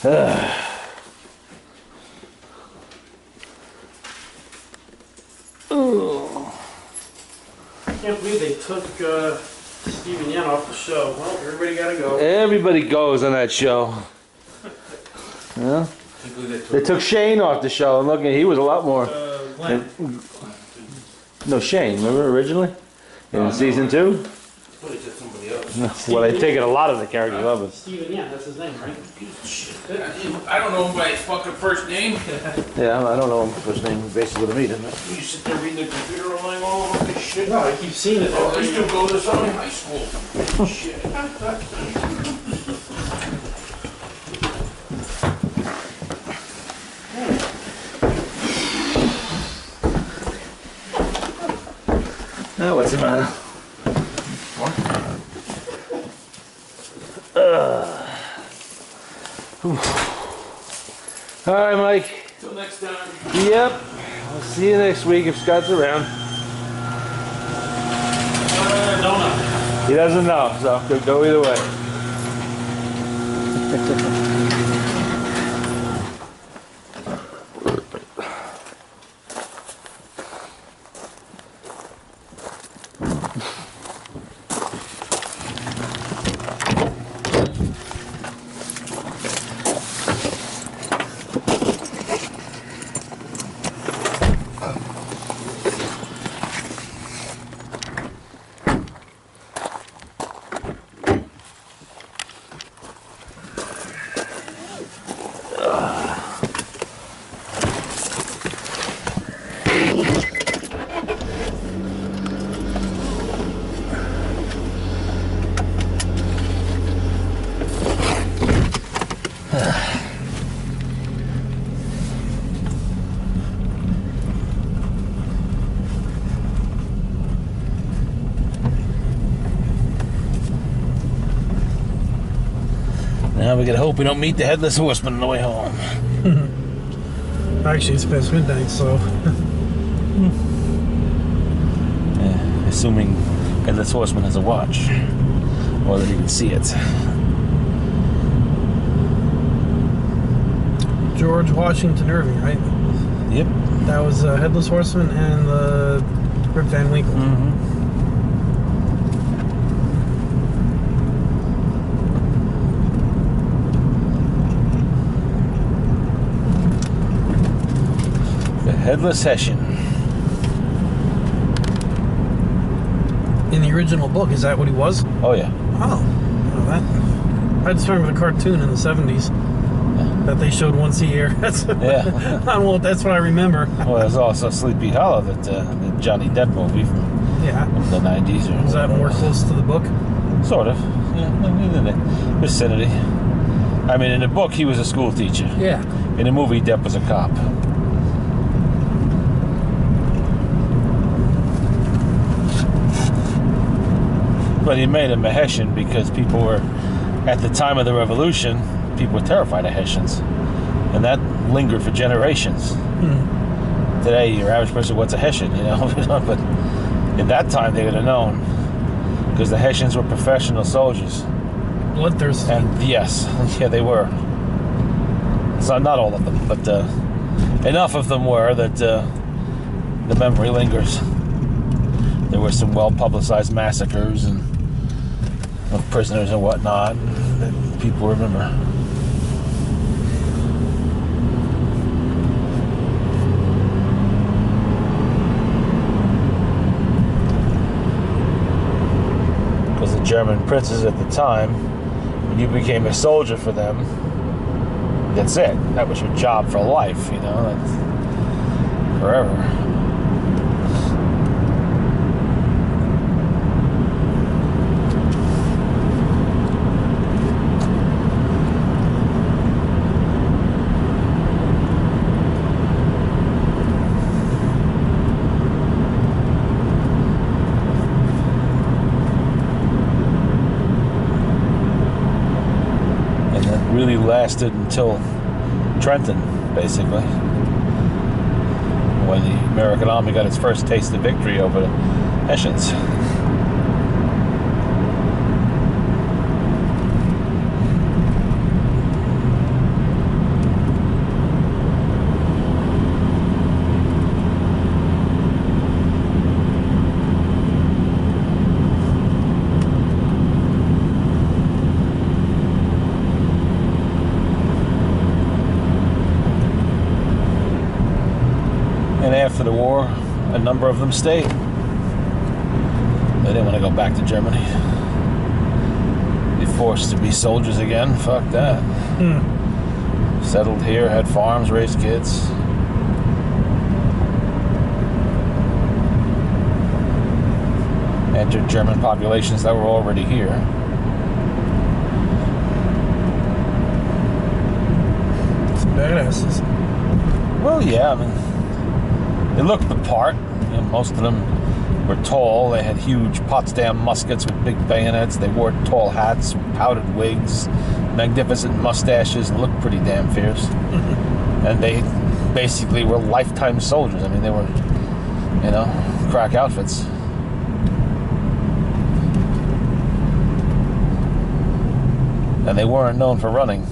I can't believe they took Steven Yeun off the show. Well, everybody gotta go. Everybody goes on that show. Yeah. They took Shane off the show, and look, he was a lot more. No, Shane. Remember originally in season 2? Well, they taken a lot of the characters of it. Steven Yeun, that's his name, right? I don't know him by his fucking first name. Yeah, I don't know him first name. Basically, with me, didn't I? You sit there reading the computer line all over this shit. No, I keep seeing it. Oh, I used to go to this in high school. Shit. Oh, what's the matter? All right, Mike. Till next time. Yep. I'll see you next week if Scott's around. Don't know. He doesn't know, so could go either way. Now we gotta hope we don't meet the Headless Horseman on the way home. Actually, it's past midnight, so. Yeah, assuming Headless Horseman has a watch, or that he can see it. George Washington Irving, right? Yep. That was Headless Horseman and Rip Van Winkle. Mm-hmm. Headless Hessian. In the original book, is that what he was? Oh yeah. Oh, well, that. I just remember the cartoon in the 70s that they showed once a year. That's Yeah. I don't know. That's what I remember. Well, there's also Sleepy Hollow, that the Johnny Depp movie from the 90s. Or Was that more close to the book? Sort of. Yeah, in the vicinity. I mean, in the book, he was a school teacher. Yeah. In the movie, Depp was a cop. But he made him a Hessian because people were, at the time of the Revolution, people were terrified of Hessians. And that lingered for generations. Today, your average person, what's a Hessian, you know? But in that time, they would have known. Because the Hessians were professional soldiers. Bloodthirsty. And yes, yeah, they were. So not all of them, but enough of them were that the memory lingers. There were some well-publicized massacres and of prisoners and whatnot that people remember. Because the German princes at the time, when you became a soldier for them, that's it. That was your job for life, you know, that's forever. Really lasted until Trenton, basically, when the American Army got its first taste of victory over the Hessians. war, a number of them stayed. They didn't want to go back to Germany. Be forced to be soldiers again. Fuck that. Settled here, had farms, raised kids. Entered German populations that were already here. Some badasses. Well, yeah, I mean, they looked the part. You know, most of them were tall. They had huge Potsdam muskets with big bayonets. They wore tall hats, powdered wigs, magnificent mustaches, and looked pretty damn fierce. And they basically were lifetime soldiers. I mean, they were, you know, crack outfits. And they weren't known for running.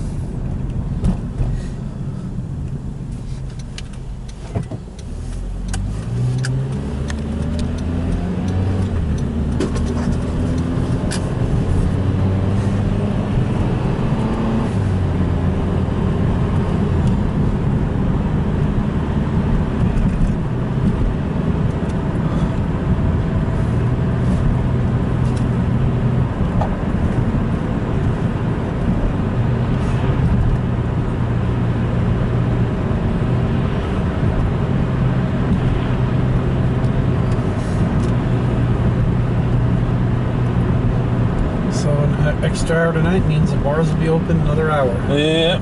Extra hour tonight means the bars will be open another hour. Yeah.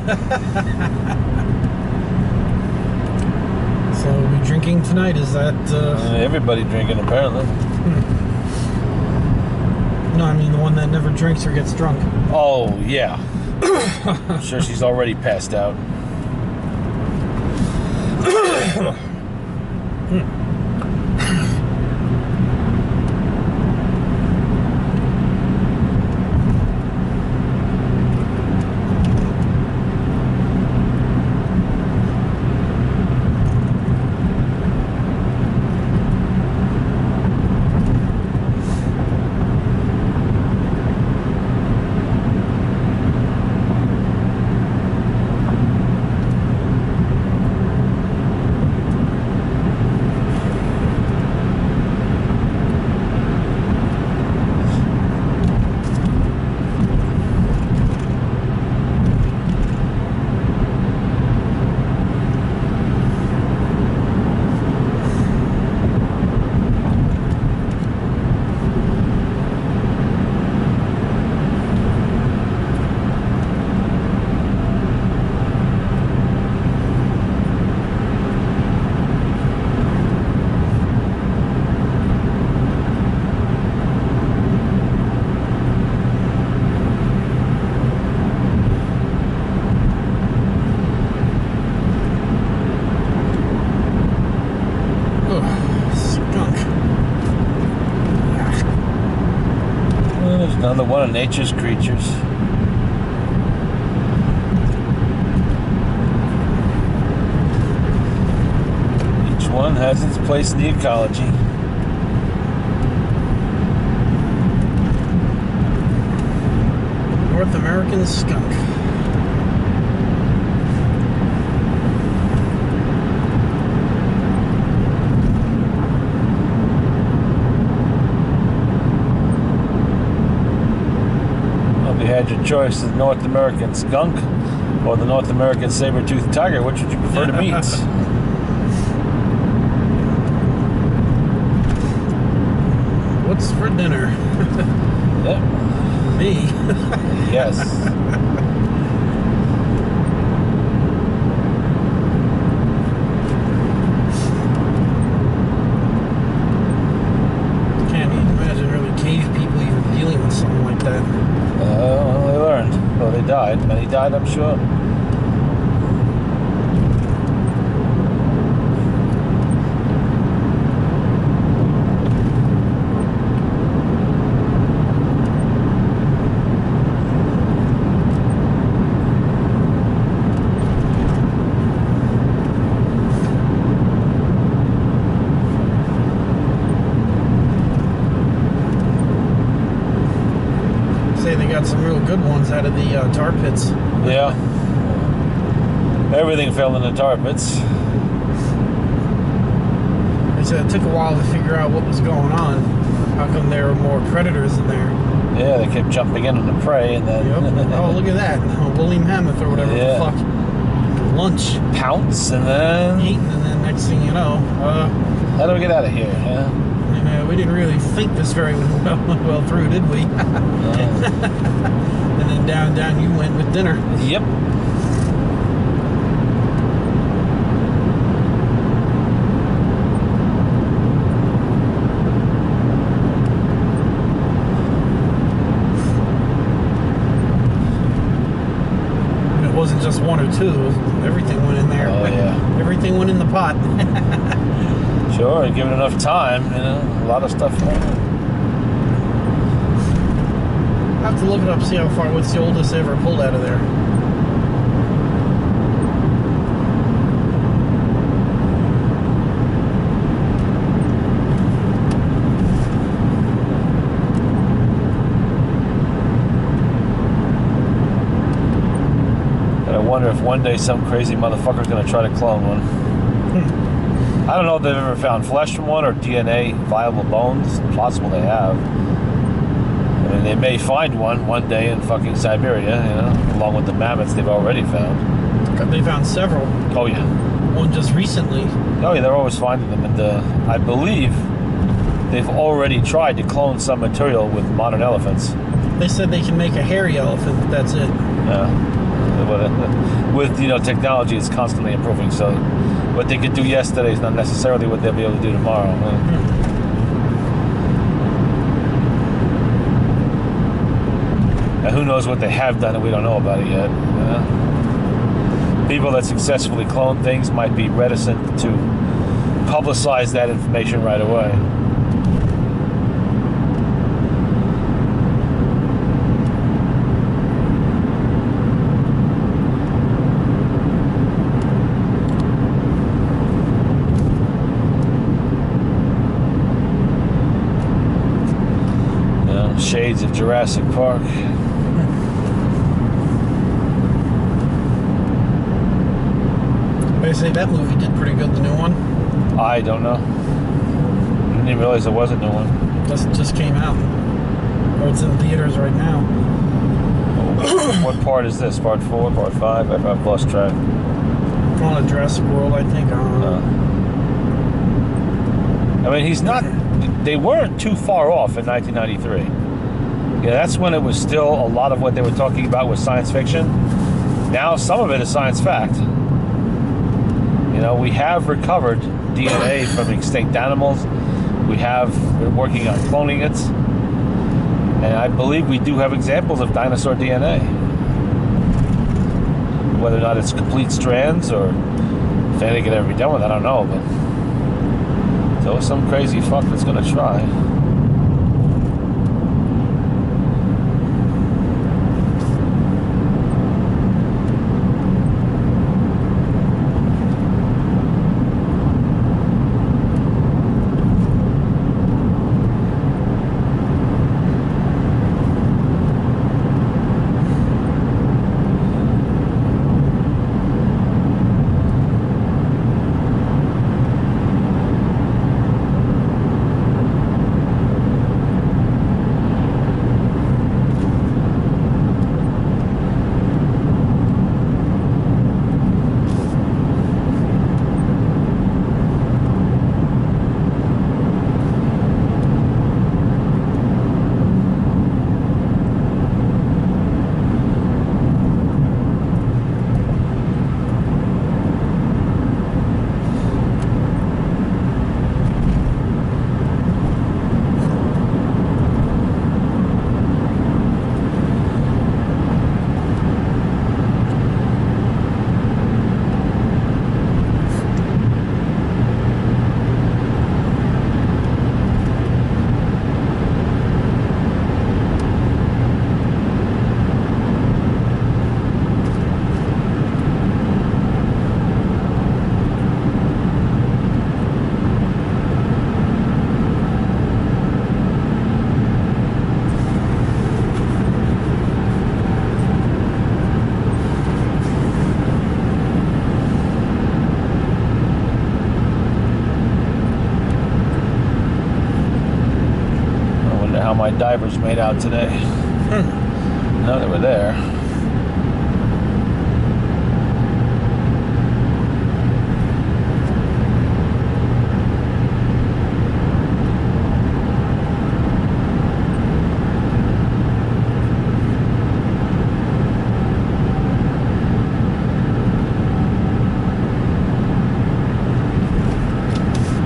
So we'll be drinking tonight. Is that? Everybody drinking apparently. No, I mean the one that never drinks or gets drunk. Oh yeah. I'm sure she's already passed out. Another one of nature's creatures. Each one has its place in the ecology. North American skunk. Had your choice, the North American skunk or the North American saber-toothed tiger. Which would you prefer to meet? What's for dinner? Yep. Me. Yes. Can't even imagine early cave people even dealing with something like that. Well, they learned. Well, they died. Many died, I'm sure. Got some real good ones out of the tar pits. Yeah. Everything fell in the tar pits. They said it took a while to figure out what was going on. How come there were more predators in there? Yeah, they kept jumping in on the prey and then... Yep. Oh, look at that. William Mammoth or whatever Yeah. the fuck. Lunch. Pounce and then... Eating, and then next thing you know, How do we get out of here? Yeah. we didn't really think this very well through, did we? And then down you went with dinner. Yep. It wasn't just one or two. Everything went in there. Oh, yeah. Everything went in the pot. Sure, and given enough time, a lot of stuff. I have to look it up, see how far, what's the oldest they ever pulled out of there. And I wonder if one day some crazy motherfucker's gonna try to clone one. I don't know if they've ever found flesh from one or DNA viable bones. It's possible they have. I mean, they may find one day in fucking Siberia, along with the mammoths they've already found. They found several. Oh yeah. One just recently. Oh yeah, they're always finding them, and I believe they've already tried to clone some material with modern elephants. They said they can make a hairy elephant, but that's it. Yeah. With technology, it's constantly improving. So what they could do yesterday is not necessarily what they'll be able to do tomorrow. And who knows what they have done and we don't know about it yet. People that successfully clone things might be reticent to publicize that information right away. Shades of Jurassic Park. They say that movie did pretty good, the new one. I don't know. I didn't even realize there was a new one. Just came out. Or it's in theaters right now. What part is this? Part 4, part 5? I've lost track. On a Jurassic World, I think. I don't know. I mean, they weren't too far off in 1993. Yeah, that's when it was still a lot of what they were talking about was science fiction. Now some of it is science fact. We have recovered DNA from extinct animals. We're working on cloning it. And I believe we do have examples of dinosaur DNA. Whether or not it's complete strands or if anything can ever be done with, I don't know. But there's always some crazy fuck that's going to try. how my divers made out today. No, they were there.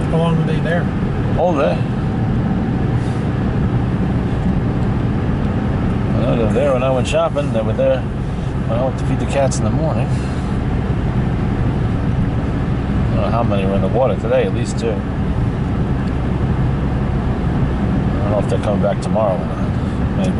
How long were they there? Oh, there. Well, they were there when I went shopping. They were there when I went to feed the cats in the morning. I don't know how many were in the water today, at least 2. I don't know if they're coming back tomorrow or not. Maybe.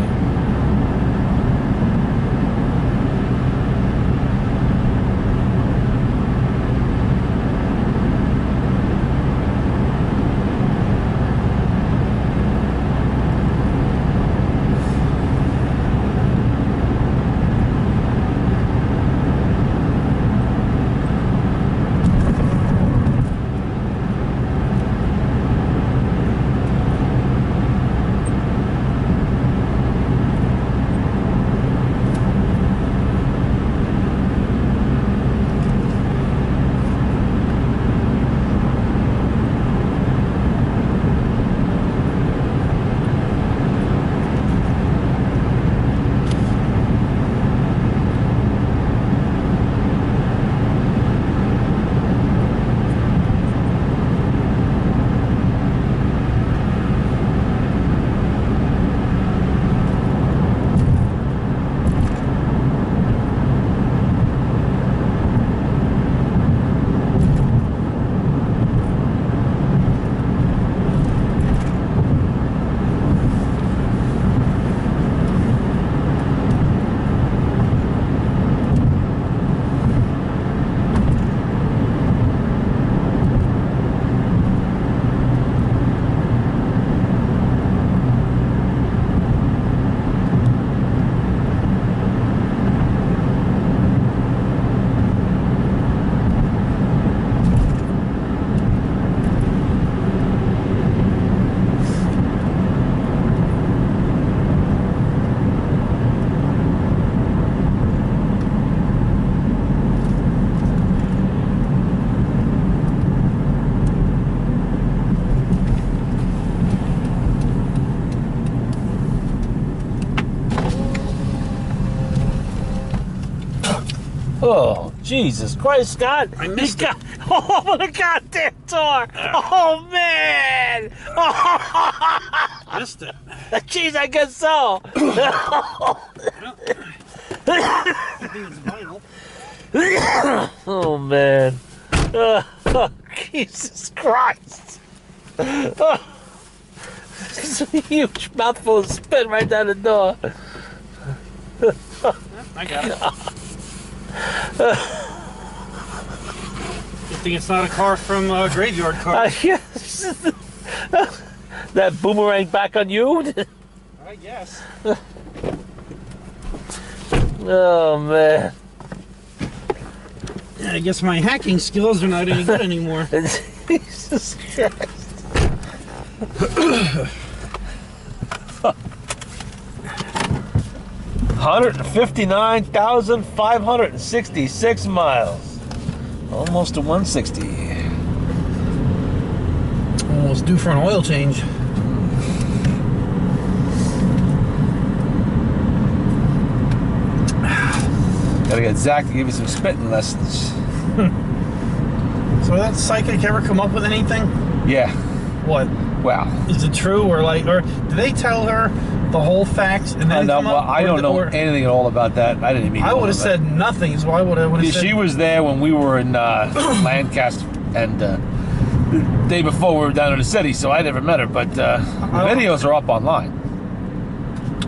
Oh, Jesus Christ, Scott. I missed it. Oh, the goddamn door. Oh, man. Oh, Missed it. jeez, I guess so. I think it's vinyl. Oh, man. Oh, Jesus Christ. Oh, it's a huge mouthful of spit right down the door. I got it. Good thing it's not a car from Graveyard Car. Yes. That boomerang back on you? I guess. Oh, man. I guess my hacking skills are not any good anymore. Jesus Christ. $159,566 miles. Almost to 160. Almost due for an oil change. Gotta get Zach to give you some spitting lessons. So that psychic ever come up with anything? Yeah. What? Wow. Is it true, or do they tell her the whole facts and then come up? I don't know anything at all about that. I didn't mean. I would have said nothing. So I would have said. She was there when we were in Lancaster, and the day before we were down in the city, so I never met her. But the videos are up online.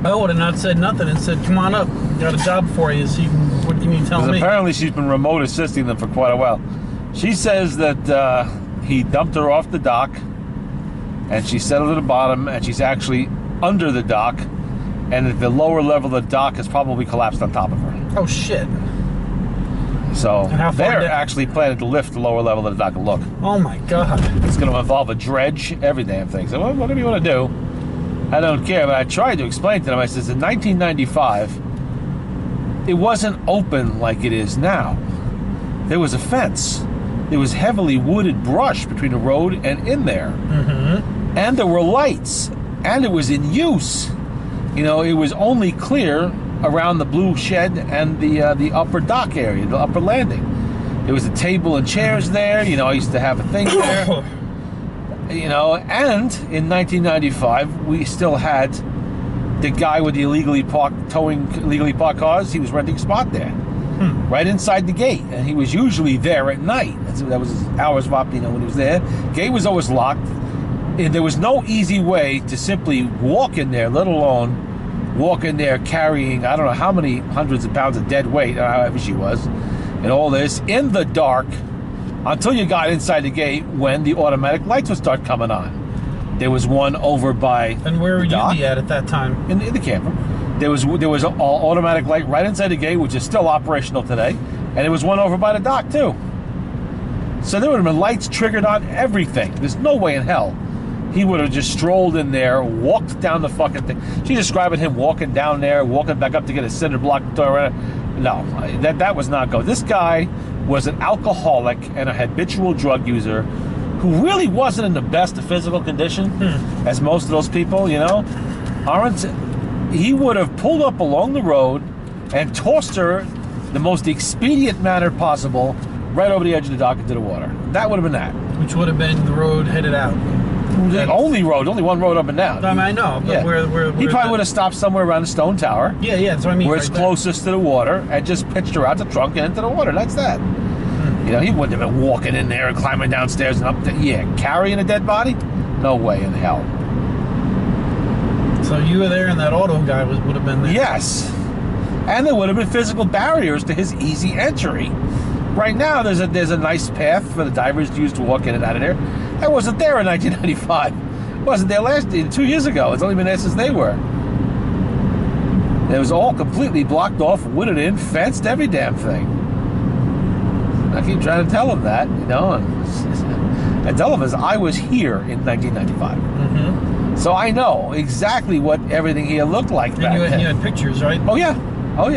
I would have not said nothing and said, "Come on up, got a job for you." So you can. What do you mean telling me? Apparently, she's been remote assisting them for quite a while. She says that he dumped her off the dock, and she settled at the bottom, and she's actually under the dock, and that the lower level of the dock has probably collapsed on top of her. Oh shit! So And how far they're down? actually planning to lift the lower level of the dock and look. Oh my god! It's going to involve a dredge, every damn thing. So whatever you want to do. I don't care, but I tried to explain to them. I says, in 1995, it wasn't open like it is now. There was a fence. There was heavily wooded brush between the road and in there. Mm-hmm. And there were lights. And it was in use. You know, it was only clear around the blue shed and the upper dock area, the upper landing. There was a table and chairs there. You know, I used to have a thing there. You know, and in 1995, we still had the guy with the illegally parked cars. He was renting a spot there, right inside the gate, and he was usually there at night. That was his hours of op, you know, when he was there. Gate was always locked, and there was no easy way to simply walk in there, let alone walk in there carrying, I don't know how many hundreds of pounds of dead weight, or however she was, and all this in the dark, until you got inside the gate when the automatic lights would start coming on. There was one over by And where would you dock, be at that time? in the camper. There was an automatic light right inside the gate, which is still operational today, and there was one over by the dock too. So there would have been lights triggered on everything. There's no way in hell he would have just strolled in there, walked down the fucking thing. She's describing him walking down there, walking back up to get a cinder block door. No, that was not go. This guy was an alcoholic and a habitual drug user who really wasn't in the best of physical condition, as most of those people, you know, aren't. He would have pulled up along the road and tossed her the most expedient manner possible right over the edge of the dock into the water. That would have been that. Which would have been the road headed out. The only one road up and down. I mean, I know, but Yeah. where He probably would have stopped somewhere around the stone tower, Yeah, that's what I mean. where right it's there. closest to the water, and just pitched her out the trunk and into the water. That's that. You know, he wouldn't have been walking in there and climbing downstairs and up. Carrying a dead body? No way in hell. So you were there, and that auto guy would have been there. Yes. And there would have been physical barriers to his easy entry. Right now, there's a nice path for the divers to use to walk in and out of there. That wasn't there in 1995. It wasn't there 2 years ago. It's only been there since they were. It was all completely blocked off, wooded in, fenced, every damn thing. I keep trying to tell him that, you know, and I tell him as I was here in 1995. Mm-hmm. So I know exactly what everything here looked like And back you then. had pictures, right? Oh yeah,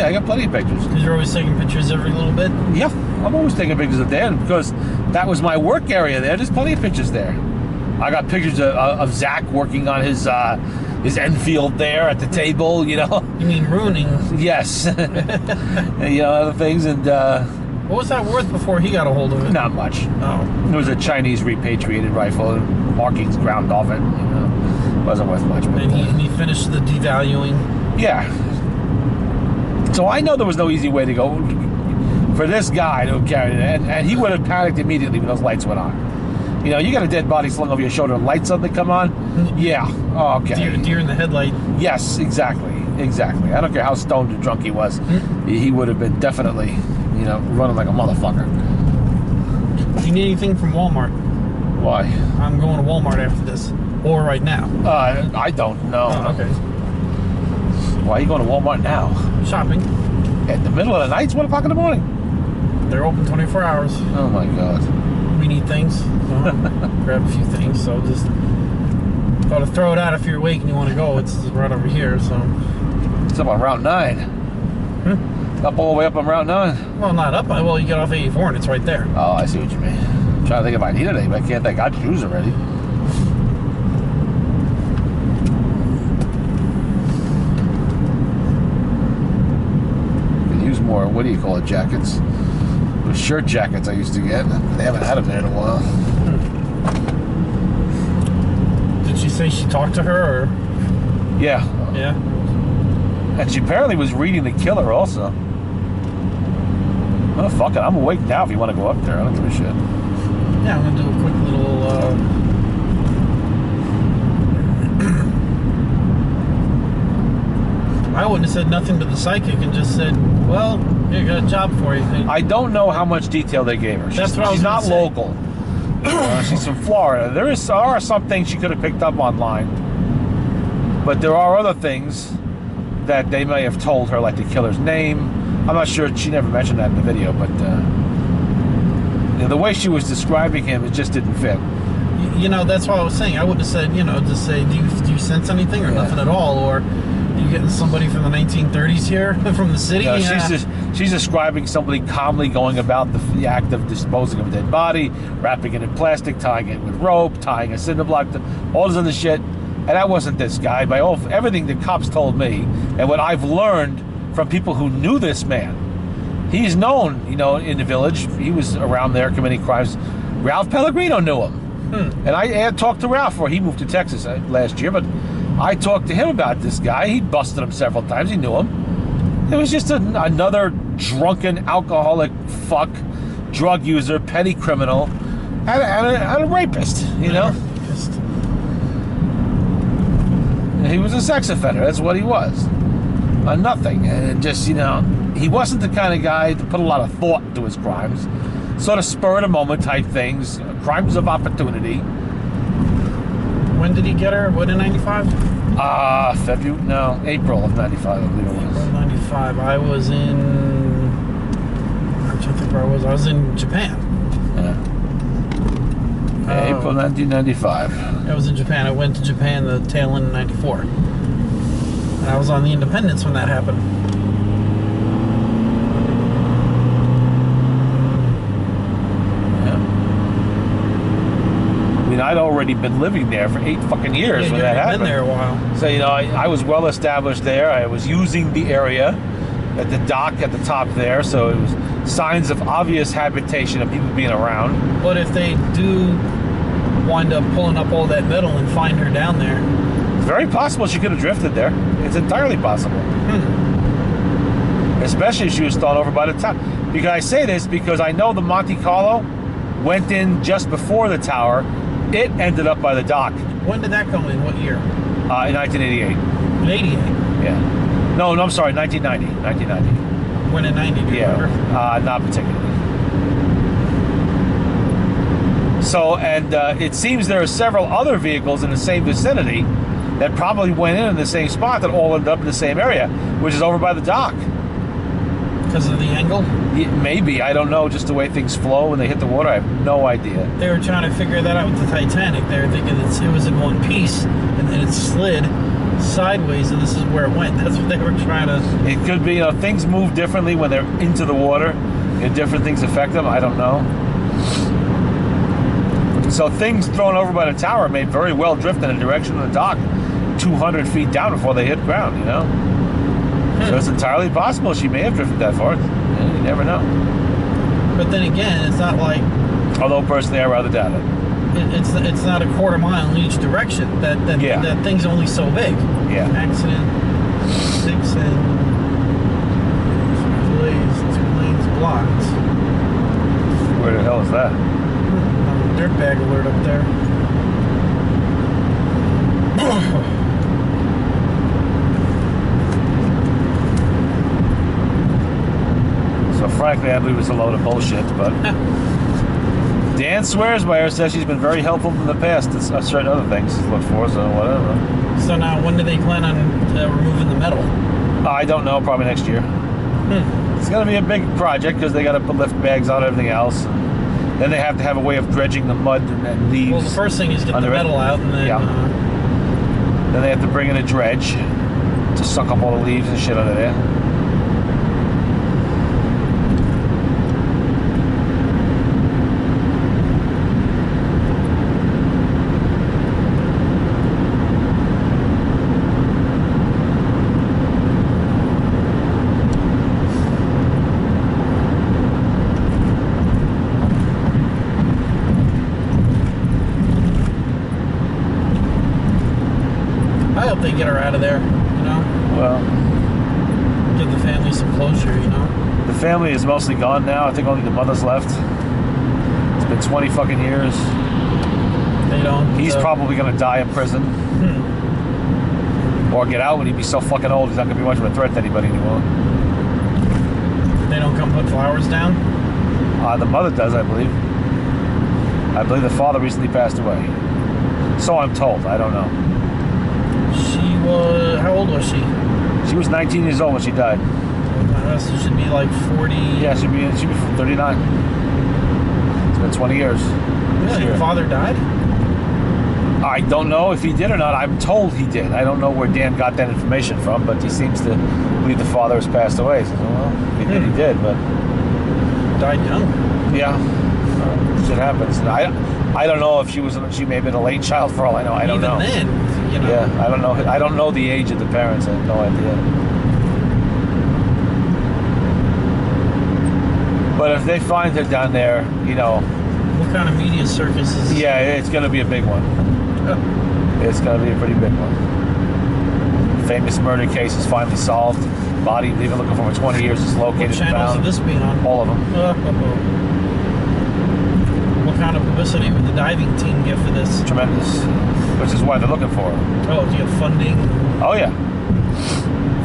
I got plenty of pictures. Because you're always taking pictures every little bit. Yeah, I'm always taking pictures of there because that was my work area there. There's plenty of pictures there. I got pictures of Zach working on his Enfield there at the table, you know. You mean ruining? Yes. And, you know, other things, and What was that worth before he got a hold of it? not much. Oh. It was a Chinese repatriated rifle, and markings ground off it. You know, wasn't worth much. But, And he finished the devaluing. yeah. So I know there was no easy way to go for this guy to carry it, and he would have panicked immediately when those lights went on. You know, you got a dead body slung over your shoulder, and lights suddenly come on. Yeah. Oh, okay. Deer in the headlight. Yes, exactly. I don't care how stoned or drunk he was. He would have been definitely, you know, running like a motherfucker. Do you need anything from Walmart? Why? I'm going to Walmart after this. Or right now. I don't know. Oh, okay. Why are you going to Walmart now? Shopping. At the middle of the night? It's 1 o'clock in the morning. They're open 24 hours. Oh my God. We need things. So grab a few things. So just thought to throw it out if you're awake and you want to go. It's right over here. So. It's up on Route 9. Up all the way up on Route 9. Well, not up. Well, you get off 84 and it's right there. Oh, I see what you mean. I'm trying to think if I needed any, but I can't think. I got shoes already. Could use more, what do you call it, jackets? The shirt jackets I used to get. They haven't had them there in a while. Did she say she talked to her or? Yeah. Yeah. And she apparently was reading The Killer also. Oh, fuck it. I'm awake now if you want to go up there. I don't give a shit. Yeah, I'm going to do a quick little, I wouldn't have said nothing to the psychic and just said, well, here, got a job for you. I don't know how much detail they gave her. That's what I was she's gonna not say. local. She's from Florida. There are some things she could have picked up online. But there are other things that they may have told her, like the killer's name. I'm not sure. She never mentioned that in the video, but you know, the way she was describing him, it just didn't fit. you know, that's what I was saying. I would have said, you know, just say, do you sense anything or Yeah. nothing at all? Or you getting somebody from the 1930s here from the city? No, Yeah. she's describing somebody calmly going about the act of disposing of a dead body, wrapping it in plastic, tying it with rope, tying a cinder block, all this other shit. And that wasn't this guy. By everything the cops told me, and what I've learned from people who knew this man, he's known, you know, in the village. He was around there committing crimes. Ralph Pellegrino knew him. And I had talked to Ralph before he moved to Texas last year, but I talked to him about this guy. He busted him several times. He knew him. It was just another drunken, alcoholic fuck, drug user, petty criminal, and a rapist, you know? Just, He was a sex offender. That's what he was. Nothing. And just, you know, he wasn't the kind of guy to put a lot of thought into his crimes. Sort of spur of the moment type things. Crimes of opportunity. when did he get her? What, in 95? April of 95, I believe it was. 95. I was in... I'm trying to think where I was. I was in Japan. Yeah, April 1995. I was in Japan. I went to Japan the tail end of 94. And I was on the Independence when that happened. Yeah. I mean, I'd already been living there for 8 fucking years Yeah, when you've that been happened. there a while. So, you know, I was well established there. I was using the area at the dock at the top there, so it was signs of obvious habitation of people being around. But if they do wind up pulling up all that metal and find her down there, It's very possible she could have drifted there. It's entirely possible. Especially if she was thrown over by the tower. Because I say this because I know the Monte Carlo went in just before the tower. It ended up by the dock when did that come in? What year? in 1988. In 88. Yeah. No, I'm sorry, 1990. 1990. When in 90, do you Yeah, remember? not particularly. So, and it seems there are several other vehicles in the same vicinity that probably went in the same spot that all ended up in the same area, which is over by the dock. Because of the angle? Maybe, I don't know, just the way things flow when they hit the water, I have no idea. They were trying to figure that out with the Titanic. They were thinking it was in one piece, and then it slid sideways, and this is where it went. That's what they were trying to... It could be, you know, things move differently when they're into the water, and different things affect them, I don't know. So things thrown over by the tower may very well drift in the direction of the dock 200 feet down before they hit ground, you know? So it's entirely possible she may have drifted that far. Yeah, you never know. But then again, it's not like... Although personally, I rather doubt it. It's not a quarter mile in each direction. That thing's only so big. Yeah. Accident 6 and 2 lanes blocked. Where the hell is that? Dirtbag alert up there. So frankly, I believe it's a load of bullshit, but Dan swears by her, says she's been very helpful in the past. It's certain other things to look for, so whatever. So now, when do they plan on removing the metal? I don't know, probably next year. It's going to be a big project because they got to put lift bags on everything else. And then they have to have a way of dredging the mud and leaves. Well, the first thing is get the under it. metal out, and then... Then they have to bring in a dredge to suck up all the leaves and shit under there. I hope they get her out of there, you know? Well, Give the family some closure, you know? the family is mostly gone now. I think only the mother's left. It's been 20 fucking years. They don't... He's probably going to die in prison. Or get out when he'd be so fucking old, he's not going to be much of a threat to anybody anymore. They don't come put flowers down? The mother does, I believe. I believe the father recently passed away. So I'm told. I don't know. She was... How old was she? She was 19 years old when she died. So she'd be like 40... Yeah, she'd be 39. It's been 20 years. Really? Your father died? I don't know if he did or not. I'm told he did. I don't know where Dan got that information from, but he seems to believe the father has passed away. So, well, if he did, he did. But Died young. yeah, shit happens. And I don't know if she may have been a late child for all I know. I don't know. Even then, you know. Yeah, I don't know. I don't know the age of the parents. I have no idea. But if they find her down there, you know, What kind of media circus is? yeah, it's going to be a big one. Oh, It's going to be a pretty big one. Famous murder case is finally solved. Body they've been looking for 20 years is located what and channels found. would this be on? All of them. What kind of publicity would the diving team get for this? Tremendous. Which is why they're looking for her. Oh, do you have funding? Oh, yeah.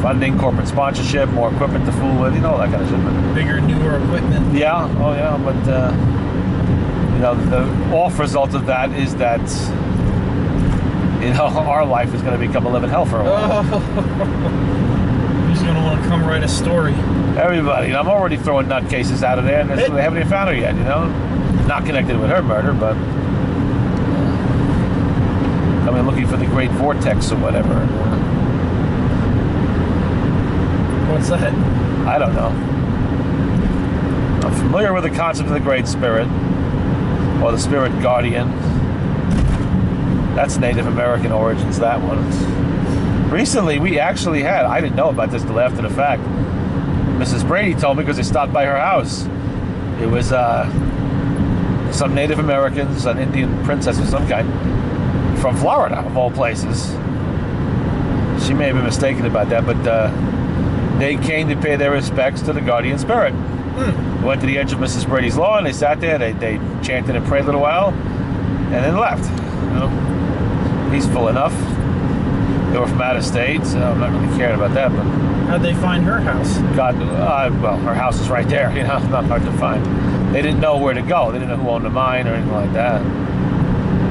Funding, corporate sponsorship, more equipment to fool with, you know, that kind of shit. But, Bigger, newer equipment? yeah, oh, yeah, but, you know, the off result of that is that, you know, our life is going to become a living hell for a while. Oh, who's going to want to come write a story? Everybody. I'm already throwing nutcases out of there, and they haven't even found her yet, you know? Not connected with her murder, but I mean, looking for the Great Vortex or whatever. What's that? I don't know. I'm familiar with the concept of the Great Spirit, or the Spirit Guardian. That's Native American origins, that one. Recently, we actually had, I didn't know about this till after the fact, Mrs. Brady told me because they stopped by her house. It was some Native Americans, an Indian princess of some kind, from Florida, of all places. She may have been mistaken about that, but they came to pay their respects to the guardian spirit. Went to the edge of Mrs. Brady's lawn, they sat there, they chanted and prayed a little while, and then left. You know, peaceful enough. They were from out of state, so I'm not really caring about that, but How'd they find her house? God, well, her house is right there, you know, not hard to find. They didn't know where to go. They didn't know who owned the mine or anything like that.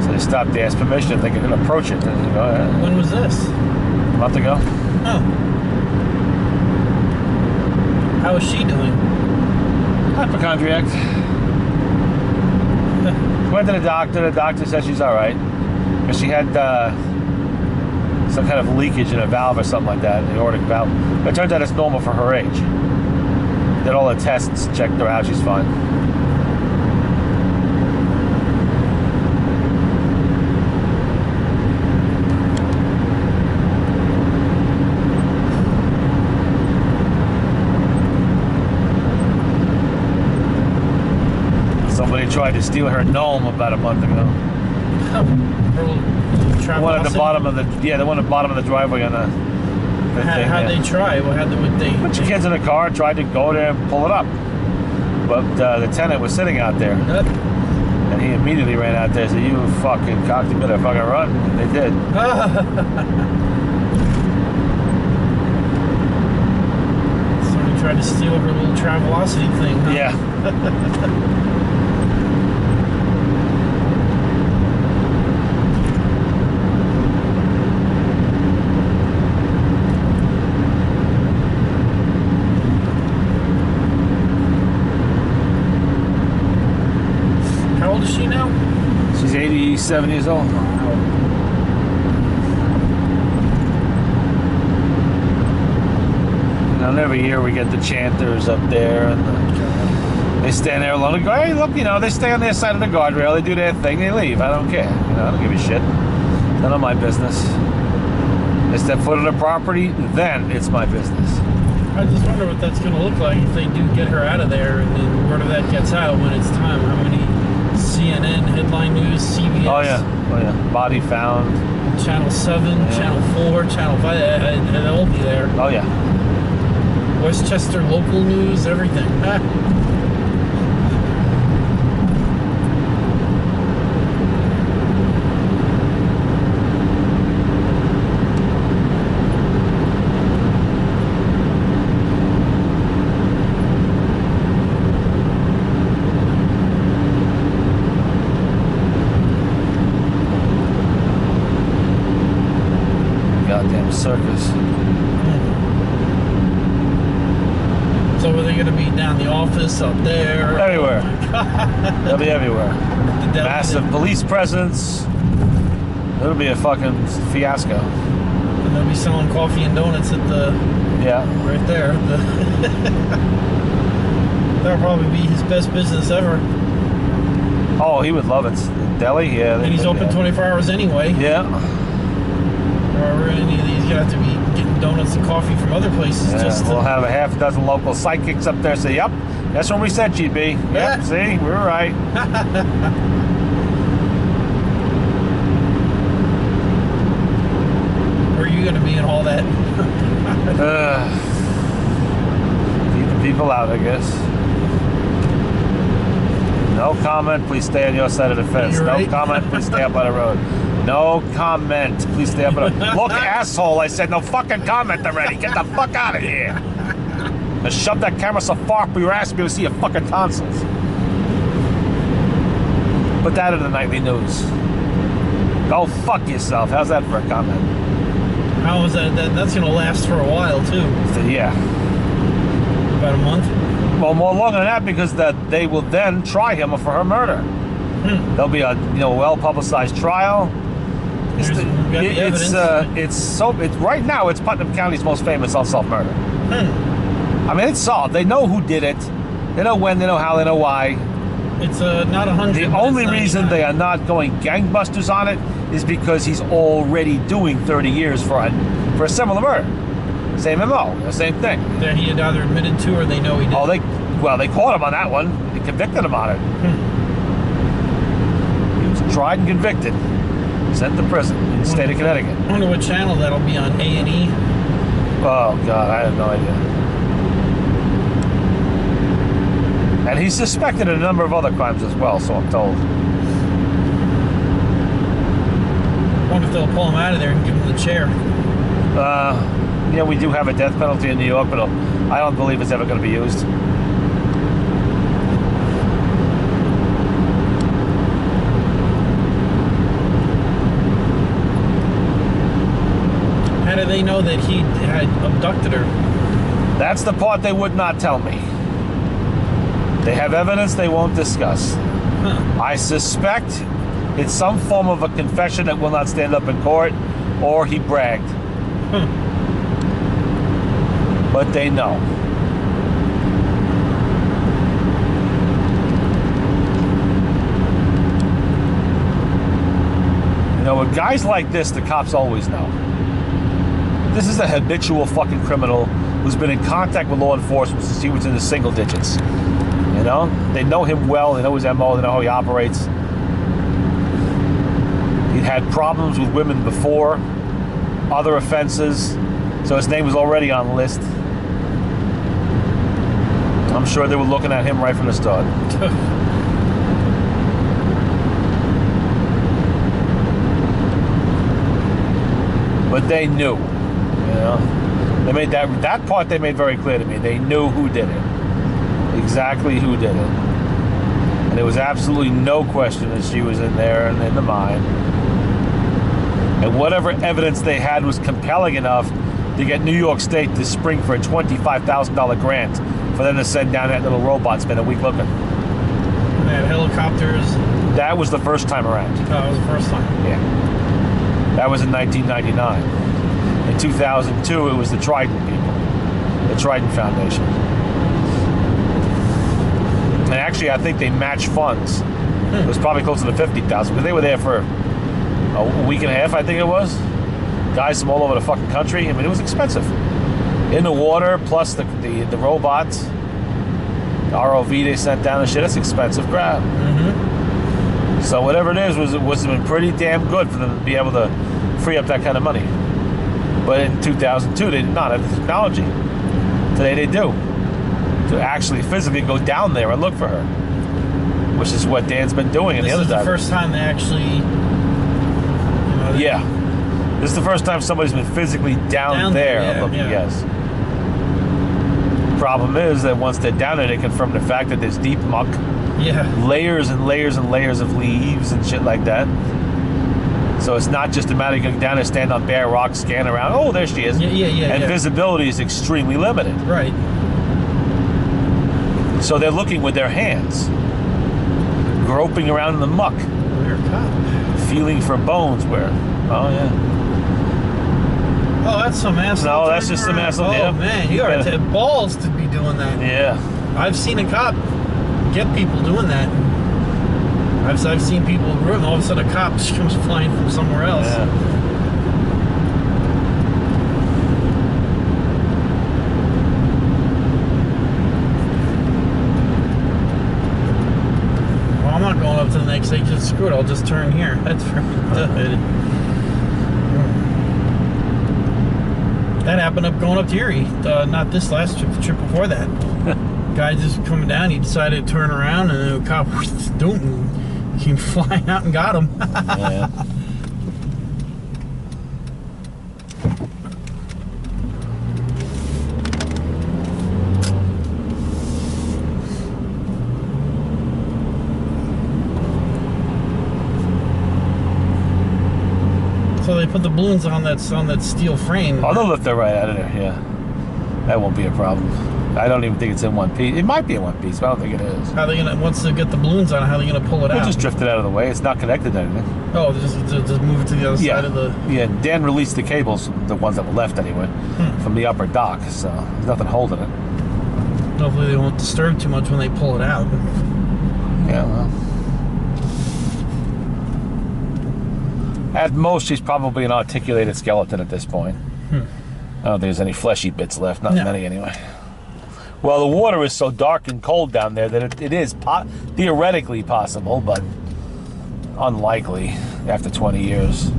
So they stopped to ask permission if they could approach it. And they go, When was this? a month ago. Oh. How is she doing? Hypochondriac. Went to the doctor. The doctor said she's all right. But she had some kind of leakage in a valve or something like that, an aortic valve. But it turns out it's normal for her age. Did all the tests, checked her out. She's fine. Somebody tried to steal her gnome about a month ago. Her little The one at the bottom of the the one at the bottom of the driveway on the thing. How'd they try? What would they? Bunch of kids in a car tried to go there and pull it up, but the tenant was sitting out there, and he immediately ran out there and said, "You fucking cock, you better fucking run." And they did. Somebody tried to steal her little Travelocity thing, huh? Yeah. How old is she now? She's 87 years old. And every year we get the chanters up there, and they stand there alone and go, "Hey, look, you know, they stay on their side of the guardrail, they do their thing, they leave. I don't care. You know, I don't give a shit. None of my business. They step foot on the property, then it's my business." I just wonder what that's going to look like if they do get her out of there, and then word of that gets out when it's time. How many CNN headline news, CBS? Oh yeah. Body found. Channel 7, Yeah. Channel 4, Channel 5, they'll be there. Oh yeah. Westchester local news, everything. Goddamn circus. So are they going to be down the office, up there? Everywhere. Oh, my God. They'll be everywhere. The devil- Massive police presence. It'll be a fucking fiasco. And they'll be selling coffee and donuts at the Yeah. right there. That'll probably be his best business ever. Oh, he would love it. Deli, yeah. And he's open 24 hours anyway. Yeah. Or any of these, you have to be getting donuts and coffee from other places. Yeah, Just to, we'll have a half a dozen local psychics up there say, yep, that's what we said you'd be. Yep, Yeah. see, we were right. where are you going to be in all that? Keep the people out, I guess. No comment, please stay on your side of the fence. You're No right. comment, please stay up on the road. No comment, please stay up on the road. Look, asshole, I said no fucking comment already. Get the fuck out of here. And shove that camera so far up your ass to be able to see your fucking tonsils. Put that in the nightly news. Go fuck yourself. How's that for a comment? How is that? That's going to last for a while, too. So, yeah. About a month. Well, more longer than that because they will then try him for her murder. There'll be a well-publicized trial. It's right now it's Putnam County's most famous unsolved murder. I mean, it's solved. They know who did it. They know when. They know how. They know why. It's not 100. The only reason they are not going gangbusters on it is because he's already doing 30 years for a similar murder. Same MO, the same thing. that he had either admitted to or they know he did. Oh, they caught him on that one. They convicted him on it. He was tried and convicted, sent to prison in the state of Connecticut. I wonder what channel that'll be on. A&E. Oh God, I have no idea. And he's suspected in a number of other crimes as well, so I'm told. I wonder if they'll pull him out of there and give him the chair. Yeah, we do have a death penalty in New York, but I don't believe it's ever going to be used. How do they know that he had abducted her? That's the part they would not tell me. They have evidence they won't discuss. Huh. I suspect it's some form of a confession that will not stand up in court, or he bragged. But they know. You know, with guys like this, the cops always know. This is a habitual fucking criminal who's been in contact with law enforcement since he was in the single digits. You know? They know him well, they know his MO, they know how he operates. He'd had problems with women before, other offenses, so his name was already on the list. I'm sure they were looking at him right from the start. But they knew, you know. They made that part they made very clear to me. They knew who did it. Exactly who did it. And there was absolutely no question that she was in there and in the mine. And whatever evidence they had was compelling enough to get New York State to spring for a $25,000 grant for them to send down that little robot, spend a week looking. They had helicopters. That was the first time around. Oh, it was the first time. Yeah. That was in 1999. In 2002, it was the Trident people, the Trident Foundation. And actually, I think they matched funds. It was probably closer to 50,000 because they were there for a week and a half, I think it was. Guys from all over the fucking country. I mean, it was expensive. In the water, plus the robots, the ROV they sent down and shit. That's expensive crap. So whatever it is, was been pretty damn good for them to be able to free up that kind of money. But in 2002, they did not have the technology. Today they do. To actually physically go down there and look for her. Which is what Dan's been doing in the other This is the divers. first time they actually... Yeah. This is the first time somebody's been physically down there yeah, looking, yeah. yes. Problem is that once they're down there, they confirm the fact that there's deep muck, Yeah. layers and layers and layers of leaves and shit like that. So it's not just a matter of going down there, stand on bare rocks, scan around. Oh, there she is. Yeah. And visibility is extremely limited. Right. So they're looking with their hands, groping around in the muck, Clear cut. feeling for bones where. Oh yeah. Oh, that's some asshole. No, that's turning just some around. asshole, Oh yeah. man, you gotta have balls to be doing that. Yeah. I've seen a cop get people doing that. I've seen people ruin. All of a sudden, a cop just comes flying from somewhere else. Yeah. Well, I'm not going up to the next exit. Screw it. I'll just turn here. That's freaking good. That happened up going up to Erie. Not this last trip, the trip before that. Guy just coming down. He decided to turn around, and the cop came flying out and got him. Yeah. So they put the balloons on that steel frame. Oh, they'll lift that right out of there. Yeah. That won't be a problem. I don't even think it's in one piece. It might be in one piece, but I don't think it is. How they gonna once they get the balloons on? How are they gonna pull it We'll out? just drift it out of the way. It's not connected to anything. Oh, just move it to the other side of the. Yeah, Dan released the cables, the ones that were left anyway, from the upper dock, so there's nothing holding it. Hopefully they won't disturb too much when they pull it out. Yeah, well. At most, she's probably an articulated skeleton at this point. I don't think there's any fleshy bits left, not No. many anyway. Well, the water is so dark and cold down there that it is theoretically possible, but unlikely after 20 years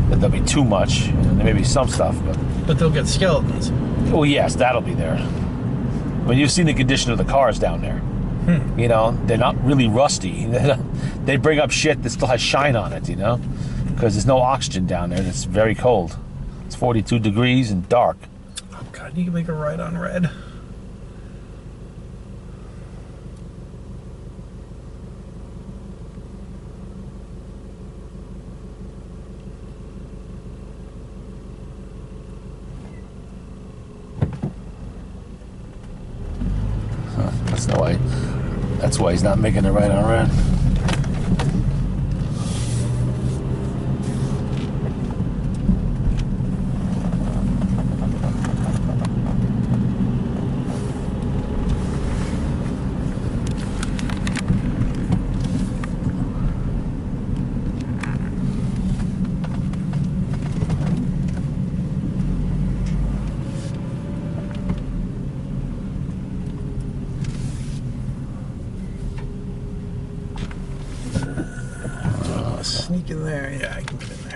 that there'll be too much. And there may be some stuff, But they'll get skeletons. well, yes, that'll be there. When you've seen the condition of the cars down there, you know, they're not really rusty. They bring up shit that still has shine on it, you know, because there's no oxygen down there and it's very cold. It's 42 degrees and dark. Oh God, you can make a right on red. That's why he's not making it right on red. Sneak in there. Yeah, I can get in there.